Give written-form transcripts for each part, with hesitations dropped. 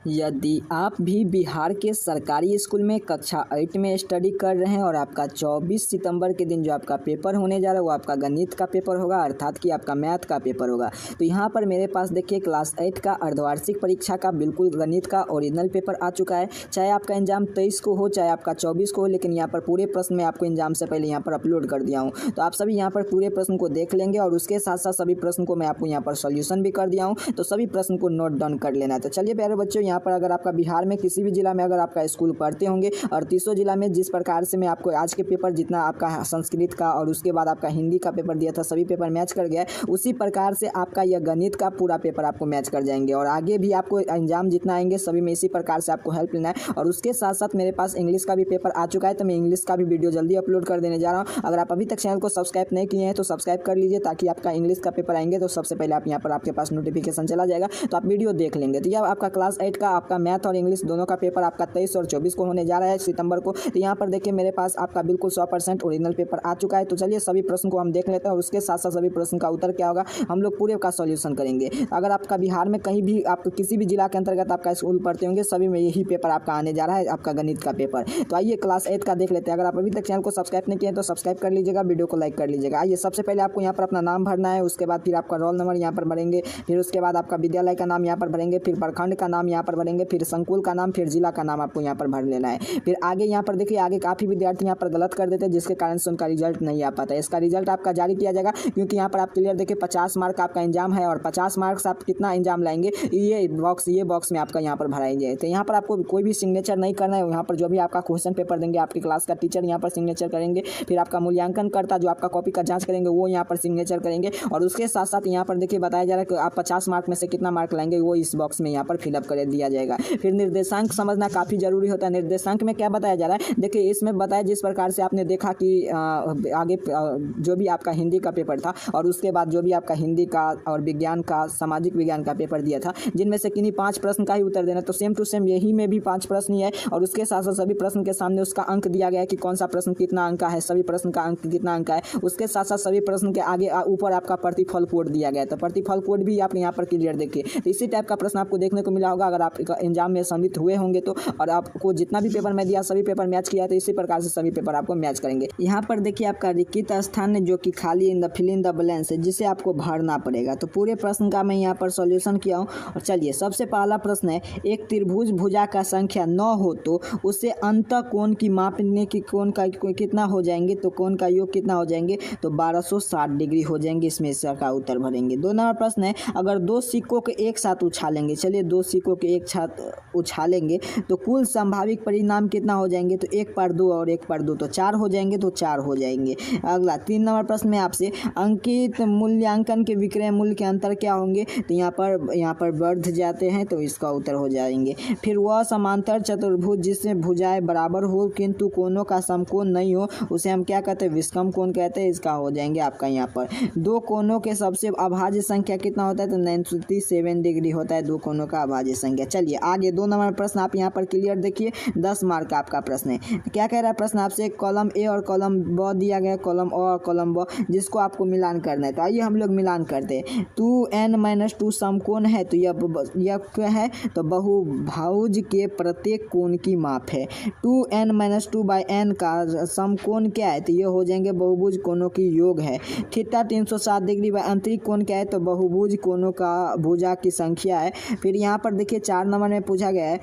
यदि आप भी बिहार के सरकारी स्कूल में कक्षा 8 में स्टडी कर रहे हैं और आपका 24 सितंबर के दिन जो आपका पेपर होने जा रहा है वो आपका गणित का पेपर होगा, अर्थात कि आपका मैथ का पेपर होगा। तो यहाँ पर मेरे पास देखिए क्लास 8 का अर्धवार्षिक परीक्षा का बिल्कुल गणित का ओरिजिनल पेपर आ चुका है। चाहे आपका एग्जाम 23 को हो चाहे आपका 24 को हो, लेकिन यहाँ पर पूरे प्रश्न मैं आपको एग्जाम से पहले यहाँ पर अपलोड कर दिया हूँ। तो आप सभी यहाँ पर पूरे प्रश्न को देख लेंगे और उसके साथ साथ सभी प्रश्न को मैं आपको यहाँ पर सॉल्यूशन भी कर दिया हूँ। तो सभी प्रश्न को नोट डाउन कर लेना है। तो चलिए प्यारे बच्चों, यहाँ पर अगर आपका बिहार में किसी भी जिला में अगर आपका स्कूल पढ़ते होंगे और 300 जिला में जिस प्रकार से मैं आपको आज के पेपर जितना आपका संस्कृत का और उसके बाद आपका हिंदी का पेपर दिया था, सभी पेपर मैच कर गया है, उसी प्रकार से आपका यह गणित का पूरा पेपर आपको मैच कर जाएंगे। और आगे भी आपको एग्जाम जितना आएंगे सभी में इसी प्रकार से आपको हेल्प लेना है। और उसके साथ साथ मेरे पास इंग्लिश का भी पेपर आ चुका है, तो मैं इंग्लिश का भी वीडियो जल्दी अपलोड कर देने जा रहा हूँ। अगर आप अभी तक चैनल को सब्सक्राइब नहीं किए हैं तो सब्सक्राइब कर लीजिए, ताकि आपका इंग्लिश का पेपर आएंगे तो सबसे पहले आप यहाँ पर आपके पास नोटिफिकेशन चला जाएगा, तो आप वीडियो देख लेंगे। तो यह आपका क्लास 8 का आपका मैथ और इंग्लिश दोनों का पेपर आपका 23 और 24 को होने जा रहा है सितंबर को। तो यहाँ पर देखिए मेरे पास आपका बिल्कुल 100% ओरिजिनल पेपर आ चुका है। तो चलिए सभी प्रश्न को हम देख लेते हैं और उसके साथ साथ सभी प्रश्न का उत्तर क्या होगा हम लोग पूरे का सॉल्यूशन करेंगे। अगर आपका बिहार में कहीं भी आप किसी भी जिला के अंतर्गत आपका स्कूल पढ़ते होंगे, सभी में यही पेपर आपका आने जा रहा है, आपका गणित का पेपर। तो आइए क्लास 8 का देख लेते हैं। अगर आप अभी तक चैनल को सब्सक्राइब नहीं किए तो सब्सक्राइब कर लीजिएगा, वीडियो को लाइक कर लीजिएगा। आइए सबसे पहले आपको यहाँ पर अपना नाम भरना है, उसके बाद फिर आपका रोल नंबर यहाँ पर भरेंगे, फिर उसके बाद आपका विद्यालय का नाम यहाँ पर भरेंगे, फिर प्रखंड का नाम यहाँ पर भरेंगे, फिर संकुल का नाम, फिर जिला का नाम आपको यहाँ पर भर लेना है। फिर आगे यहाँ पर देखिए आगे काफ़ी विद्यार्थी यहाँ पर गलत कर देते हैं, जिसके कारण से उनका रिजल्ट नहीं आ पाता है। इसका रिजल्ट आपका जारी किया जाएगा, क्योंकि यहाँ पर आप क्लियर देखिए 50 मार्क आपका एग्जाम है और 50 मार्क्स आप कितना एग्जाम लाएंगे ये बॉक्स में आपका यहाँ पर भराएंगे। तो यहाँ पर आपको कोई भी सिग्नेचर नहीं करना है, यहाँ पर जो भी आपका क्वेश्चन पेपर देंगे आपकी क्लास का टीचर यहाँ पर सिग्नेचर करेंगे, फिर आपका मूल्यांकन करता जो आपका कॉपी का जाँच करेंगे वो यहाँ पर सिग्नेचर करेंगे। और उसके साथ साथ यहाँ पर देखिए बताया जा रहा है कि आप 50 मार्क में से कितना मार्क लाएंगे वो इस बॉक्स में यहाँ पर फिलअप कर दिया जाएगा। फिर निर्देशांक समझना काफ़ी जरूरी होता है। निर्देशांक में क्या बताया जा रहा है, देखिए इसमें बताया जिस प्रकार से आपने देखा कि आगे जो भी आपका हिंदी का पेपर था और उसके बाद जो भी आपका हिंदी का और विज्ञान का सामाजिक विज्ञान का पेपर दिया था, जिनमें से किन्हीं 5 प्रश्न का ही उत्तर देना, तो सेम टू सेम यही में भी 5 प्रश्न ही है। और उसके साथ साथ सभी प्रश्न के सामने उसका अंक दिया गया है कि कौन सा प्रश्न कितना अंक का है, सभी प्रश्न का अंक कितना अंक का है। उसके साथ साथ सभी प्रश्न के आगे ऊपर आपका प्रतिफल कोड दिया गया है, तो प्रतिफल कोड भी आप यहाँ पर क्लियर देखिए। तो इसी टाइप का प्रश्न आपको देखने को मिला होगा अगर आप एग्जाम में सम्मिलित हुए होंगे तो, और आपको जितना भी पेपर मैं दिया सभी पेपर मैच किया है, तो इसी प्रकार से सभी पेपर आपको मैच करेंगे। यहाँ पर देखिए आपका रिक्त स्थान जो कि खाली in the fill in the blanks है, जिसे आपको भरना पड़ेगा। तो पूरे प्रश्न का मैं यहाँ पर सॉल्यूशन किया हूँ। और चलिए सबसे पहला प्रश्न है, एक त्रिभुज भुजा का संख्या 9 हो तो उसे अंतः कोण की मापने की कोण का कितना हो जाएंगे, तो कोण का योग कितना हो जाएंगे, तो 1260 डिग्री हो जाएंगे। इसमें इसका उत्तर भरेंगे। 2 नंबर प्रश्न है, अगर 2 सिक्कों के एक साथ उछालेंगे, चलिए 2 सिक्कों के एक साथ उछालेंगे तो कुल संभावित परिणाम कितना हो जाएंगे, तो 1 पर 2 और 1 पर 2 तो 4 हो जाएंगे, तो 4 हो जाएंगे। अगला 3 नंबर प्रश्न में आपसे अंकित मूल्यांकन के विक्रय मूल्य के अंतर क्या होंगे, तो यहाँ पर बढ़ जाते हैं, तो इसका उत्तर हो जाएंगे। फिर वह समांतर चतुर्भुज जिसमें भुजाएं बराबर हो किंतु कोनों का समकोण नहीं हो, उसे हम क्या कहते हैं, विषम कोण कहते हैं। इसका हो जाएंगे आपका यहाँ पर 2 कोनों के सबसे अभाज्य संख्या कितना होता है, तो 97 डिग्री होता है 2 कोनों का अभाज्य संख्या। चलिए आगे 2 नंबर प्रश्न आप यहाँ पर क्लियर देखिए, 10 मार्क का आपका प्रश्न है। क्या कह रहा है प्रश्न आपसे, कॉलम ए और कॉलम ब दिया गया, कॉलम अ और कॉलम ब, जिसको आपको मिलान करना है। तो आइए हम लोग मिलान करते हैं। 2n-2 समकोण है, तो यह क्या है, तो बहुभुज के प्रत्येक कोण की माप है। 2n-2/n का समकोण क्या है, तो यह हो जाएंगे बहुभुज कोणों की योग है। थीटा 360 डिग्री बाय आंतरिक कोण क्या है, तो बहुभुज कोणों का भुजा की संख्या है। फिर यहाँ पर देखिए 4 नंबर में पूछा गया है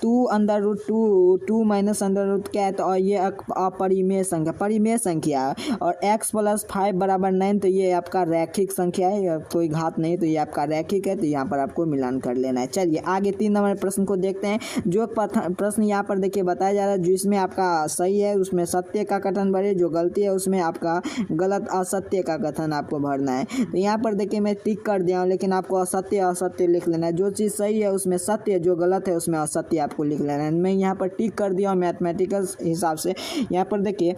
2√2 माइनस √ क्या है, तो ये अपरिमेय संख्या परिमेय संख्या है। और x + 5 = 9, तो ये आपका रैखिक संख्या है, कोई घात नहीं, तो ये आपका रैखिक है। तो यहाँ पर आपको मिलान कर लेना है। चलिए आगे 3 नंबर प्रश्न को देखते हैं। जो प्रश्न यहाँ पर देखिए बताया जा रहा है, जिसमें आपका सही है उसमें सत्य का कथन भरे, जो गलती है उसमें आपका गलत असत्य का कथन आपको भरना है। तो यहाँ पर देखिए मैं टिक कर दिया हूँ, लेकिन आपको असत्य लिख लेना है। जो चीज़ सही है उसमें सत्य, जो गलत है उसमें असत्य आपको लिख लेना है। मैं यहाँ पर टिक कर दिया हूँ मैथमेटिकल हिसाब से। यहाँ पर देखिए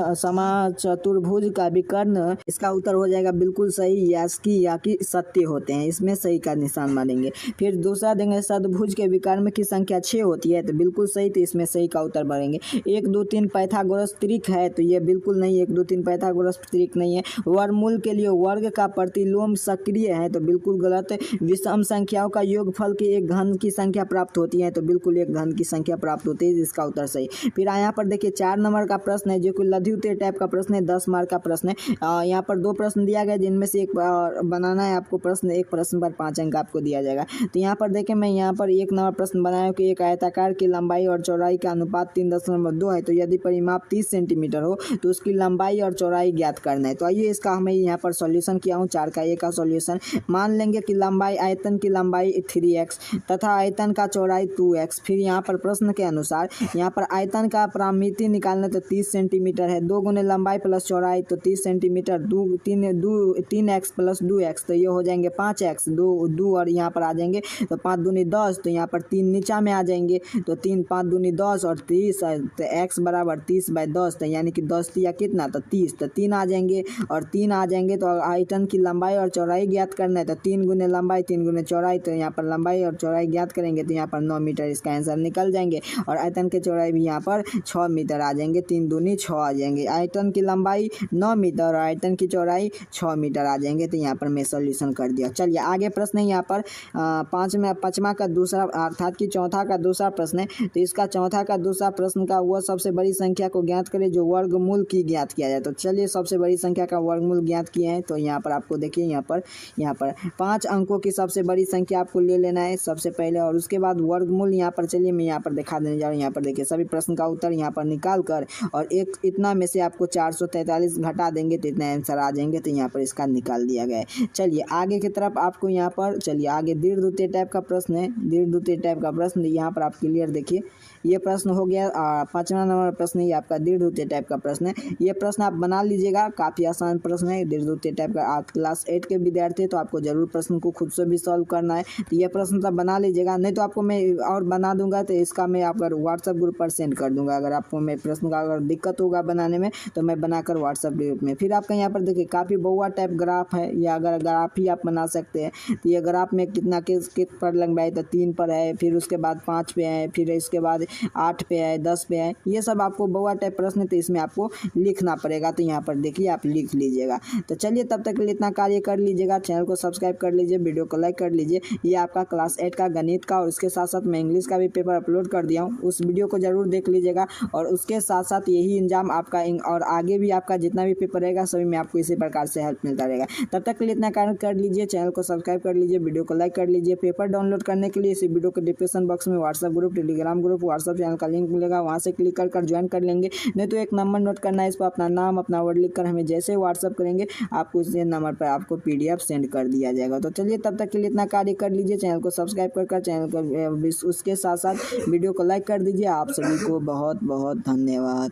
समचतुर्भुज का विकर्ण, इसका उत्तर हो जाएगा बिल्कुल सही यास्की या कि सत्य होते हैं, इसमें सही का निशान मारेंगे। फिर दूसरा देंगे सद्भुज के विकर्ण की संख्या 6 होती है, तो बिल्कुल सही, तो इसमें सही का उत्तर भरेंगे। 1 2 3 पाइथागोरस त्रिक है, तो ये बिल्कुल नहीं, 1 2 3 पाइथागोरस त्रिक नहीं है। वर्गमूल के लिए वर्ग का प्रतिलोम सक्रिय है, तो बिल्कुल गलत। विषम संख्याओं का योगफल के एक घन की संख्या प्राप्त होती है, तो बिल्कुल एक घन की संख्या प्राप्त होती है, इसका उत्तर सही। फिर यहाँ पर देखिए 4 नंबर का प्रश्न है, जो कि लघु उत्तर टाइप का प्रश्न है, 10 मार्क का प्रश्न है। यहाँ पर 2 प्रश्न दिया गया, जिनमें से एक बनाना है आपको प्रश्न, एक प्रश्न पर 5 अंक आपको दिया जाएगा। तो यहाँ पर देखें, मैं यहाँ पर 1 नंबर प्रश्न बनाया कि एक आयताकार की लंबाई और चौड़ाई का अनुपात 3.2 है, तो यदि परिमाप 30 सेंटीमीटर हो तो उसकी लंबाई और चौड़ाई ज्ञात करना है। तो आइए इसका हमें यहाँ पर सॉल्यूशन किया हूँ, 4 का 1 का सॉल्यूशन। मान लेंगे कि लंबाई, आयतन की लंबाई 3x तथा आयतन का चौड़ाई 2x। फिर यहाँ पर प्रश्न के अनुसार यहाँ पर आयतन का प्रामिति निकालना, तो 30 सेंटीमीटर है, 2 गुने लंबाई प्लस चौड़ाई, तो 30 सेंटीमीटर, 3x प्लस 2x, तो ये हो जाएंगे 5x, 2 और यहाँ पर आ जाएंगे, तो 5 दूनी 10, तो यहाँ पर 3 नीचा में आ जाएंगे, तो 3 5 दूनी 10 और 30, तो x बराबर 30/10, तो यानी कि 10 या कितना, तो 30, तो 3 आ जाएंगे और 3 आ जाएंगे। तो आयतन की लंबाई और चौड़ाई ज्ञात करना है, तो 3 गुने लंबाई 3 गुने चौड़ाई, तो यहाँ पर लंबाई और चौड़ाई ज्ञात करेंगे, तो यहाँ पर 9 मीटर इसका आंसर निकल जाएंगे। और आयतन की चौड़ाई भी यहाँ पर 6 मीटर आ जाएंगे, 3 दूनी 6 आ जाएंगे। आयतन की लंबाई 9 मीटर और आयतन की चौड़ाई 6 मीटर आ जाएंगे, तो यहाँ पर मैं सॉल्यूशन कर दिया। चलिए आगे प्रश्न है यहाँ पर 5वां का दूसरा, अर्थात कि चौथा का दूसरा प्रश्न है। तो इसका चौथा का दूसरा प्रश्न का वह सबसे बड़ी संख्या को ज्ञात करें जो वर्गमूल की ज्ञात किया जाए। तो चलिए सबसे बड़ी संख्या का वर्गमूल ज्ञात किए हैं, तो यहाँ पर आपको देखिए, यहाँ पर 5 अंकों की सबसे बड़ी संख्या आपको ले लेना है सबसे पहले, और उसके बाद वर्गमूल यहाँ पर, चलिए मैं यहाँ पर दिखा देने जा रहा हूँ। यहाँ पर देखिए सभी प्रश्न का उत्तर यहाँ पर निकाल कर और एक इतना में से आपको 443 घटा देंगे, तो इतना आंसर आ जाएंगे, तो यहाँ पर इसका निकाल दिया गया है। चलिए आगे की तरफ आपको यहाँ पर, चलिए आगे दीर्घवृत्तीय टाइप का प्रश्न है, दीर्घवृत्तीय टाइप का प्रश्न यहाँ पर आप क्लियर देखिए। ये प्रश्न हो गया 5वां नंबर प्रश्न, ये आपका दीर्घवृत्तीय टाइप का प्रश्न है। ये प्रश्न आप बना लीजिएगा, काफ़ी आसान प्रश्न है, दीर्घवृत्तीय टाइप का। आप क्लास 8 के विद्यार्थी तो आपको जरूर प्रश्न को खुद से भी सॉल्व करना है, तो ये प्रश्न तब बना लीजिएगा, नहीं तो आपको मैं और बना दूंगा, तो इसका मैं आपका व्हाट्सएप ग्रुप पर सेंड कर दूंगा। अगर आपको मैं प्रश्न का अगर दिक्कत होगा बनाने में, तो मैं बनाकर व्हाट्सएप ग्रुप में। फिर आपका यहाँ पर देखिए काफ़ी बहुआ टाइप ग्राफ है, या अगर ग्राफ ही आप बना सकते हैं, तो ये ग्राफ में कितना किस पर लंबाई, तो 3 पर है, फिर उसके बाद 5 पे है, फिर इसके बाद 8 पे है, 10 पे है, ये सब आपको बहुआ टाइप प्रश्न, तो इसमें आपको लिखना पड़ेगा। तो यहाँ पर देखिए आप लिख लीजिएगा। तो चलिए तब तक के लिए इतना कार्य कर लीजिएगा, चैनल को सब्सक्राइब कर लीजिए, वीडियो को लाइक कर लीजिए। ये आपका क्लास 8 का गणित का, और उसके साथ साथ मैं इंग्लिश का भी पेपर अपलोड कर दिया हूँ, उस वीडियो को जरूर देख लीजिएगा। और उसके साथ साथ यही एग्जाम आपका और आगे भी आपका जितना भी पेपर रहेगा सभी में आपको इसी प्रकार से हेल्प मिलता रहेगा। तब तक के लिए इतना कार्य कर लीजिए, चैनल को सब्सक्राइब कर लीजिए, वीडियो को लाइक कर लीजिए। पेपर डाउनलोड करने के लिए इसी वीडियो के डिस्क्रिप्शन बॉक्स में WhatsApp group, Telegram group, WhatsApp channel का लिंक मिलेगा, वहाँ से क्लिक कर ज्वाइन कर लेंगे। नहीं तो एक नंबर नोट करना है, इस पर अपना नाम अपना वर्ड लिख कर हमें जैसे व्हाट्सएप करेंगे आपको इस नंबर पर आपको PDF सेंड कर दिया जाएगा। तो चलिए तब तक के लिए इतना कार्य कर लीजिए, चैनल को सब्सक्राइब कर चैनल को उसके साथ साथ वीडियो को लाइक कर दीजिए। आप सभी को बहुत बहुत धन्यवाद।